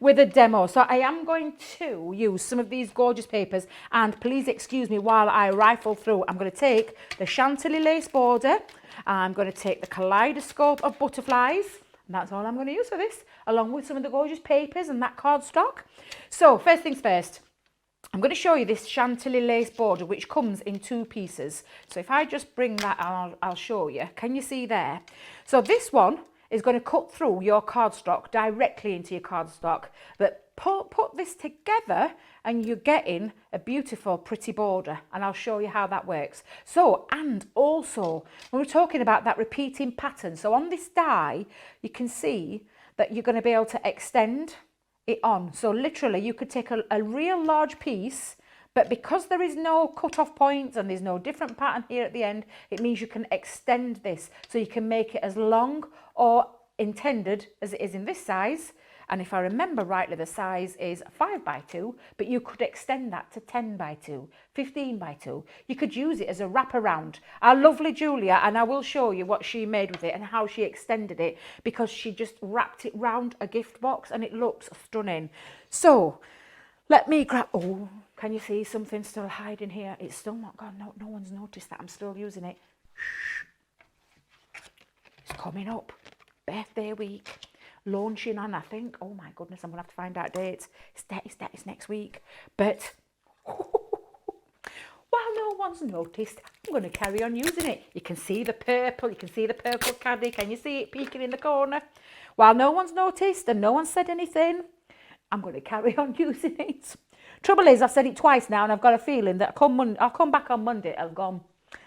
with a demo. So I am going to use some of these gorgeous papers, and please excuse me while I rifle through. I'm going to take the Chantilly lace border, I'm going to take the kaleidoscope of butterflies, and that's all I'm going to use for this, along with some of the gorgeous papers and that cardstock. So first things first, I'm going to show you this Chantilly lace border, which comes in 2 pieces. So if I just bring that, I'll show you. Can you see there? So this one is going to cut through your cardstock directly into your cardstock, but put this together and you're getting a beautiful pretty border, and I'll show you how that works. So, and also when we're talking about that repeating pattern, so on this die you can see that you're going to be able to extend it on. So literally you could take a real large piece, but because there is no cut-off points and there's no different pattern here at the end, it means you can extend this. So you can make it as long or intended as it is in this size. And if I remember rightly, the size is 5x2, but you could extend that to 10x2, 15x2. You could use it as a wraparound. Our lovely Julia, and I will show you what she made with it and how she extended it, because she just wrapped it round a gift box and it looks stunning. So let me grab, oh, can you see something still hiding here? It's still not gone. No one's noticed that I'm still using it. Shh. It's coming up. Birthday week. Launching on, I think. Oh my goodness, I'm going to have to find out dates. It's next week. But while no one's noticed, I'm going to carry on using it. You can see the purple. You can see the purple caddy. Can you see it peeking in the corner? While no one's noticed and no one said anything, I'm going to carry on using it. Trouble is, I've said it twice now, and I've got a feeling that I'll come back on Monday, it'll gone.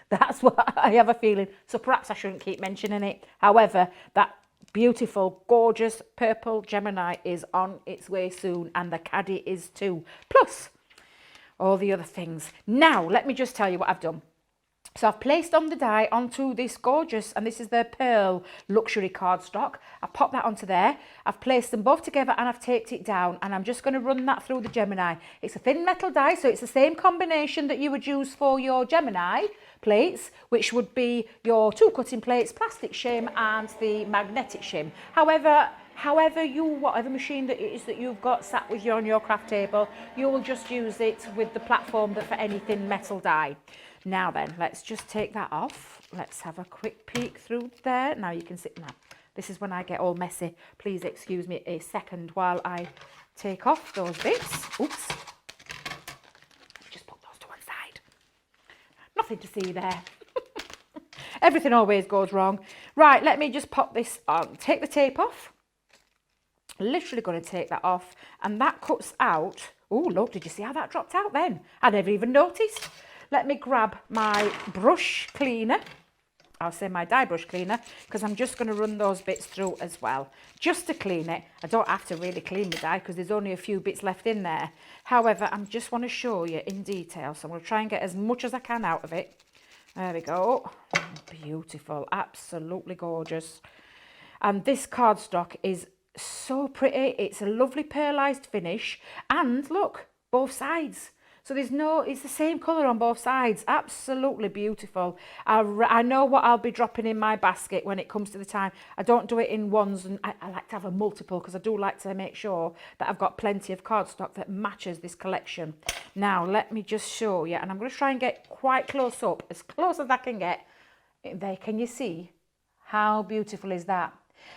That's what I have a feeling. So perhaps I shouldn't keep mentioning it. However, that beautiful, gorgeous purple Gemini is on its way soon, and the caddy is too. Plus all the other things. Now, let me just tell you what I've done. So I've placed on the die onto this gorgeous, and this is the pearl luxury cardstock. I've popped that onto there. I've placed them both together and I've taped it down, and I'm just going to run that through the Gemini. It's a thin metal die, so it's the same combination that you would use for your Gemini plates, which would be your 2 cutting plates, plastic shim and the magnetic shim. Whatever machine that it is that you've got sat with you on your craft table, you will just use it with the platform that for any thin metal die. Now then, let's just take that off. Let's have a quick peek through there. Now you can see, now this is when I get all messy. Please excuse me a second while I take off those bits. Oops. Let's just put those to one side. Nothing to see there. Everything always goes wrong. Right, let me just pop this on. Take the tape off. Literally going to take that off, and that cuts out. Oh, look, did you see how that dropped out then? I never even noticed. Let me grab my brush cleaner. I'll say my die brush cleaner, because I'm just going to run those bits through as well, just to clean it. I don't have to really clean the die because there's only a few bits left in there. However, I just want to show you in detail, so I'm going to try and get as much as I can out of it. There we go. Beautiful, absolutely gorgeous. And this cardstock is so pretty. It's a lovely pearlized finish, and look, both sides. So it's the same colour on both sides. Absolutely beautiful. I know what I'll be dropping in my basket when it comes to the time. I don't do it in ones, and I like to have a multiple, because I do like to make sure that I've got plenty of cardstock that matches this collection. Now, let me just show you, and I'm going to try and get quite close up, as close as I can get. There, can you see? How beautiful is that?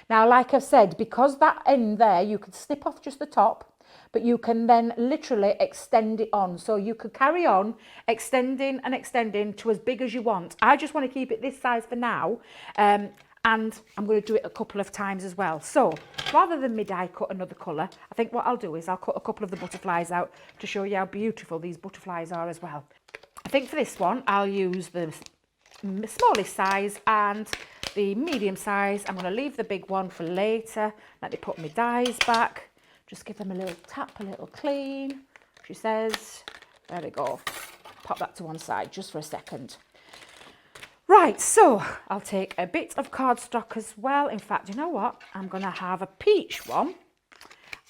Now, like I've said, because that end there, you could snip off just the top, but you can then literally extend it on. So you could carry on extending and extending to as big as you want. I just want to keep it this size for now. And I'm going to do it a couple of times as well. So rather than mid-eye cut another colour, I think what I'll do is I'll cut a couple of the butterflies out to show you how beautiful these butterflies are as well. I think for this one, I'll use the smallest size and the medium size. I'm going to leave the big one for later. Let me put my dies back. Just give them a little tap, a little clean, she says. There we go. Pop that to one side just for a second. Right, so I'll take a bit of cardstock as well. In fact, you know what? I'm going to have a peach one,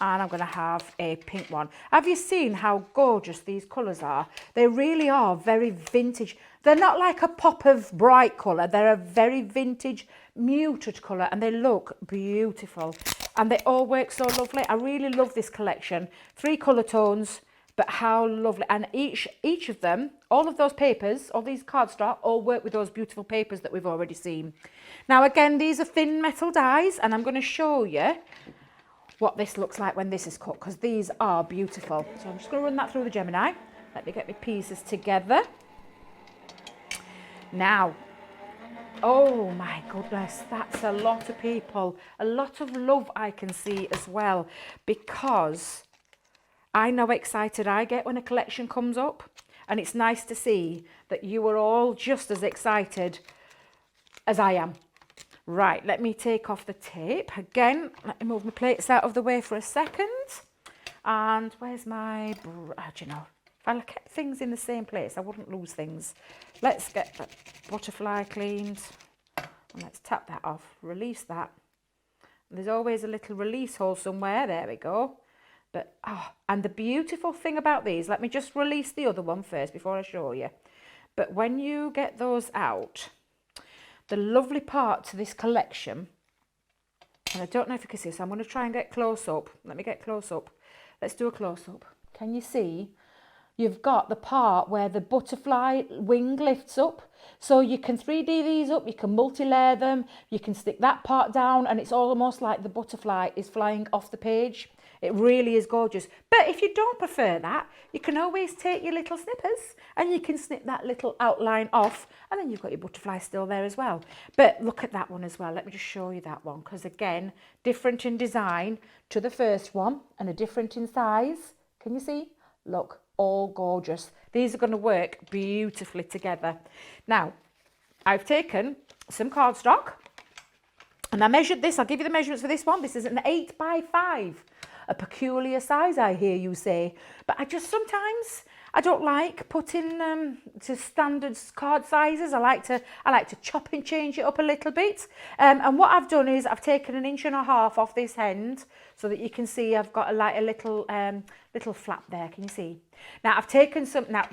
and I'm going to have a pink one. Have you seen how gorgeous these colours are? They really are very vintage. They're not like a pop of bright colour. They're a very vintage, muted colour, and they look beautiful. And they all work so lovely. I really love this collection. 3 colour tones, but how lovely. And each of them, all of those papers, all these cardstock, all work with those beautiful papers that we've already seen. Now again, these are thin metal dies, and I'm going to show you what this looks like when this is cut, because these are beautiful. So I'm just going to run that through the Gemini. Let me get my pieces together. Now, oh my goodness, that's a lot of people. A lot of love I can see as well, because I know how excited I get when a collection comes up, and it's nice to see that you are all just as excited as I am. Right, let me take off the tape. Again, let me move my plates out of the way for a second. And where's my, you know, if I kept things in the same place, I wouldn't lose things. Let's get the butterfly cleaned. And let's tap that off, release that. There's always a little release hole somewhere. There we go. But, oh, and the beautiful thing about these, let me just release the other one first before I show you. But when you get those out, the lovely part to this collection, and I don't know if you can see, so I'm going to try and get close up. Let me get close up. Let's do a close up. Can you see? You've got the part where the butterfly wing lifts up. So you can 3D these up, you can multi-layer them, you can stick that part down, and it's almost like the butterfly is flying off the page. It really is gorgeous. But if you don't prefer that, you can always take your little snippers and you can snip that little outline off, and then you've got your butterfly still there as well. But look at that one as well. Let me just show you that one, because again, different in design to the first one and a different in size. Can you see? Look, all gorgeous. These are going to work beautifully together. Now, I've taken some cardstock and I measured this. I'll give you the measurements for this one. This is an 8 by 5. A peculiar size, I hear you say, but sometimes I don't like putting to standard card sizes. I like to chop and change it up a little bit. And what I've done is I've taken 1.5 inches off this end, so that you can see I've got a little flap there. Can you see? Now I've taken some. Now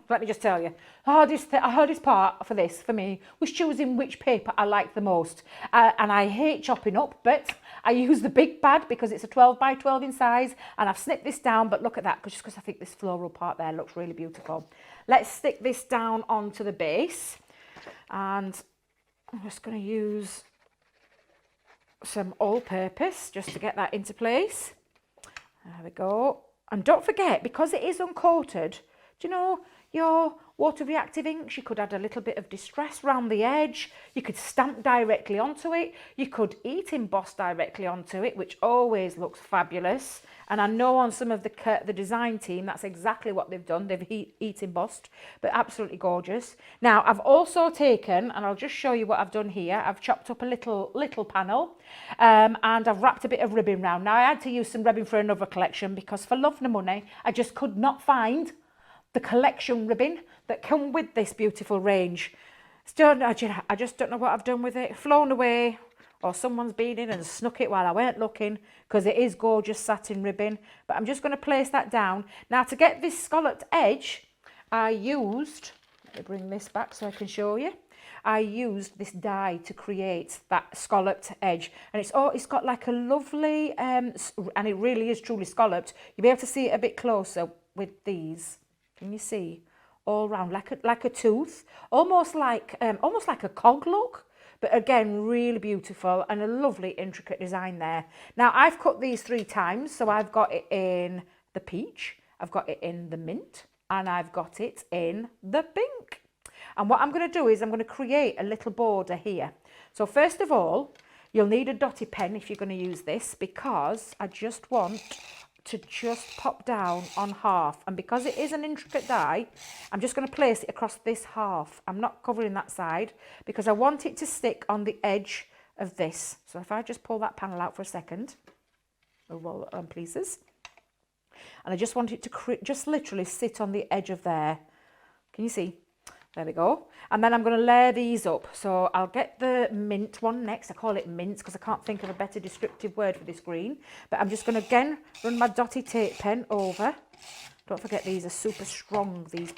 let me just tell you, the hardest part for this for me was choosing which paper I liked the most. And I hate chopping up, but I use the big pad because it's a 12 by 12 in size, and I've snipped this down. But look at that, just because I think this floral part there looks really beautiful. Let's stick this down onto the base, and I'm just going to use some all-purpose just to get that into place. There we go. And don't forget, because it is uncoated, do you know, your water reactive inks, you could add a little bit of distress around the edge, you could stamp directly onto it, you could heat emboss directly onto it, which always looks fabulous. And I know on some of the design team, that's exactly what they've done. They've heat embossed, but absolutely gorgeous. Now, I've also taken, and I'll just show you what I've done here. I've chopped up a little panel, and I've wrapped a bit of ribbon round. Now, I had to use some ribbon for another collection because for love nor money, I just could not find the collection ribbon that come with this beautiful range. I just don't know what I've done with it. Flown away, or someone's been in and snuck it while I weren't looking, because it is gorgeous satin ribbon. But I'm just going to place that down. Now, to get this scalloped edge, I used, let me bring this back so I can show you. I used this die to create that scalloped edge, and it's got like a lovely, and it really is truly scalloped. You'll be able to see it a bit closer with these. Can you see? All round, like a tooth, almost like a cog look. But again, really beautiful and a lovely intricate design there. Now, I've cut these 3 times. So I've got it in the peach, I've got it in the mint, and I've got it in the pink. And what I'm going to do is I'm going to create a little border here. So first of all, you'll need a dotty pen if you're going to use this, because I just want to just pop down on half, and because it is an intricate die, I'm just going to place it across this half. I'm not covering that side because I want it to stick on the edge of this. So if I just pull that panel out for a second, we'll roll it on pieces, and I just want it to just literally sit on the edge of there. Can you see? There we go. And then I'm going to layer these up. So I'll get the mint one next. I call it mint because I can't think of a better descriptive word for this green. But I'm just going to, again, run my dotty tape pen over. Don't forget, these are super strong, these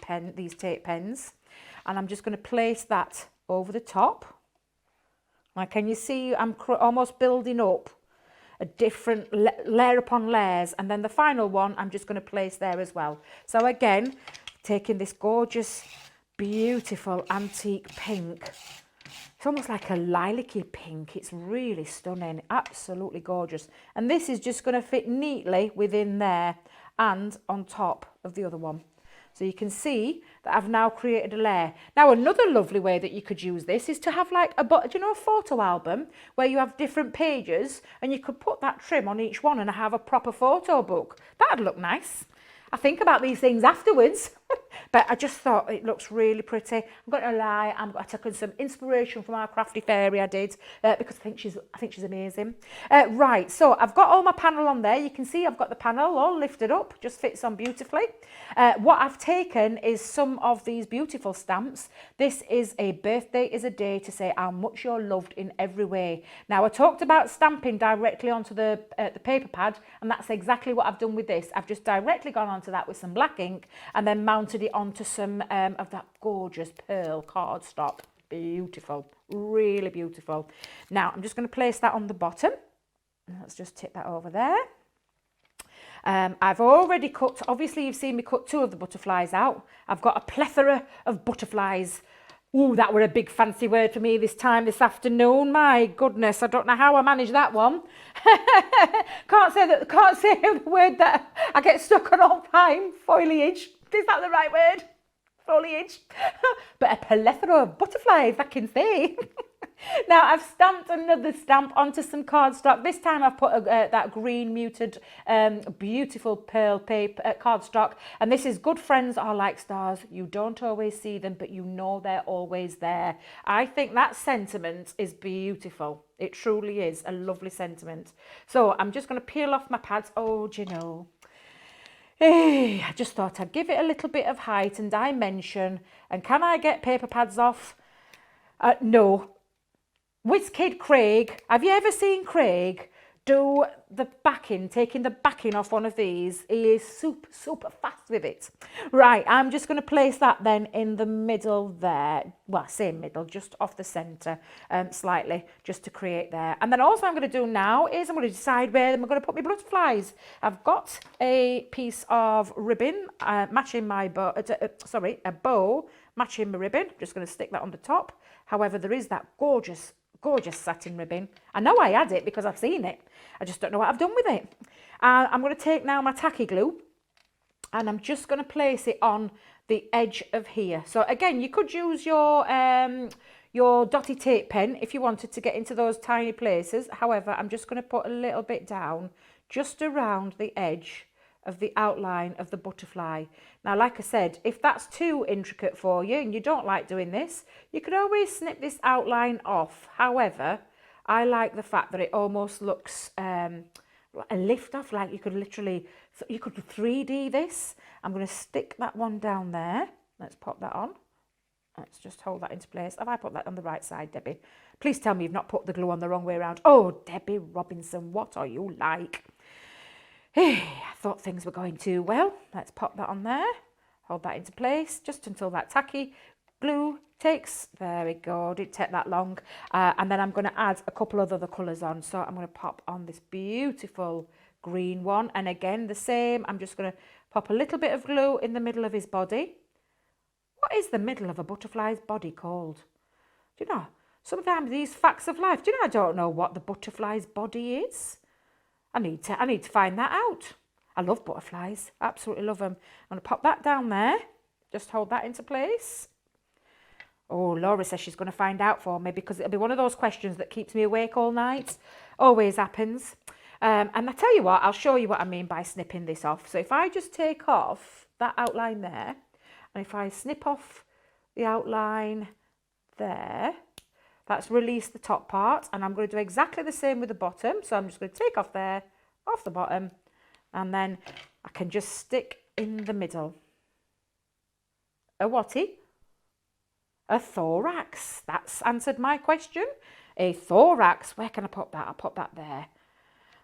tape pens. And I'm just going to place that over the top. Now, can you see I'm almost building up a different layer upon layers, and then the final one I'm just going to place there as well. So again, taking this gorgeous, beautiful antique pink. It's almost like a lilac-y pink. It's really stunning, absolutely gorgeous. And this is just going to fit neatly within there and on top of the other one. So you can see that I've now created a layer. Now, another lovely way that you could use this is to have like a photo album where you have different pages, and you could put that trim on each one and have a proper photo book. That'd look nice. I think about these things afterwards, but I just thought it looks really pretty. I'm not gonna lie, I took some inspiration from our crafty fairy I did, because I think she's amazing. Right, so I've got all my panel on there. You can see I've got the panel all lifted up, just fits on beautifully. What I've taken is some of these beautiful stamps. This is a birthday is a day to say how much you're loved in every way. Now, I talked about stamping directly onto the paper pad, and that's exactly what I've done with this. I've just directly gone onto that with some black ink and then mounted it onto some of that gorgeous pearl cardstock. Beautiful, really beautiful. Now, I'm just going to place that on the bottom. Let's just tip that over there. I've already cut, obviously you've seen me cut 2 of the butterflies out. I've got a plethora of butterflies. Ooh, that were a big fancy word for me this afternoon. My goodness, I don't know how I managed that one. Can't say the word that I get stuck on all the time. Foliage. Is that the right word? Foliage. But a plethora of butterflies, I can say. Now, I've stamped another stamp onto some cardstock. This time I've put that green muted, beautiful pearl paper cardstock. And this is Good Friends Are Like Stars. You don't always see them, but you know they're always there. I think that sentiment is beautiful. It truly is a lovely sentiment. So I'm just going to peel off my pads. Oh, do you know? I just thought I'd give it a little bit of height and dimension. And can I get paper pads off? No. WizKid Craig, have you ever seen Craig do the backing, taking the backing off one of these? He is super, super fast with it. Right, I'm just going to place that then in the middle there. Well, I say middle, just off the centre slightly, just to create there. And then also I'm going to do now is I'm going to decide where I'm going to put my butterflies. I've got a piece of ribbon matching my bow, a bow matching my ribbon. I'm just going to stick that on the top. However, there is that gorgeous satin ribbon. I know I had it because I've seen it. I just don't know what I've done with it. I'm going to take now my tacky glue, and I'm just going to place it on the edge of here. So again, you could use your dotty tape pen if you wanted to get into those tiny places. However, I'm just going to put a little bit down just around the edge of the outline of the butterfly. Now, like I said, if that's too intricate for you and you don't like doing this, you could always snip this outline off. However, I like the fact that it almost looks a lift off, like you could 3D this. I'm going to stick that one down there. Let's pop that on. Let's just hold that into place. Have I put that on the right side, Debbie? Please tell me you've not put the glue on the wrong way around. Oh, Debby Robinson, what are you like? Hey, I thought things were going too well. Let's pop that on there. Hold that into place just until that tacky glue takes. There we go. Didn't take that long. And then I'm going to add a couple of other colours on. So I'm going to pop on this beautiful green one. And again, the same. I'm just going to pop a little bit of glue in the middle of his body. What is the middle of a butterfly's body called? Do you know? Sometimes these facts of life, do you know, I don't know what the butterfly's body is. I need to find that out. I love butterflies. Absolutely love them. I'm going to pop that down there. Just hold that into place. Oh, Laura says she's going to find out for me because it'll be one of those questions that keeps me awake all night. Always happens. And I tell you what, I'll show you what I mean by snipping this off. So if I just take off that outline there, and if I snip off the outline there, that's released the top part, and I'm going to do exactly the same with the bottom. So I'm just going to take off there, off the bottom, and then I can just stick in the middle. A whatty? A thorax. That's answered my question. A thorax. Where can I put that? I'll put that there.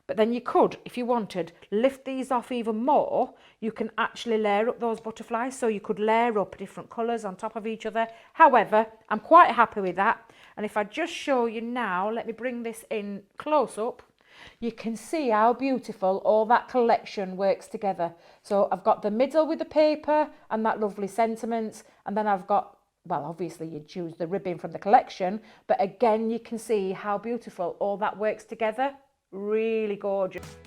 But then you could, if you wanted, lift these off even more. You can actually layer up those butterflies. So you could layer up different colours on top of each other. However, I'm quite happy with that. And if I just show you now, let me bring this in close up. You can see how beautiful all that collection works together. So I've got the middle with the paper and that lovely sentiment, and then I've got, well, obviously you choose the ribbon from the collection, but again, you can see how beautiful all that works together. Really gorgeous.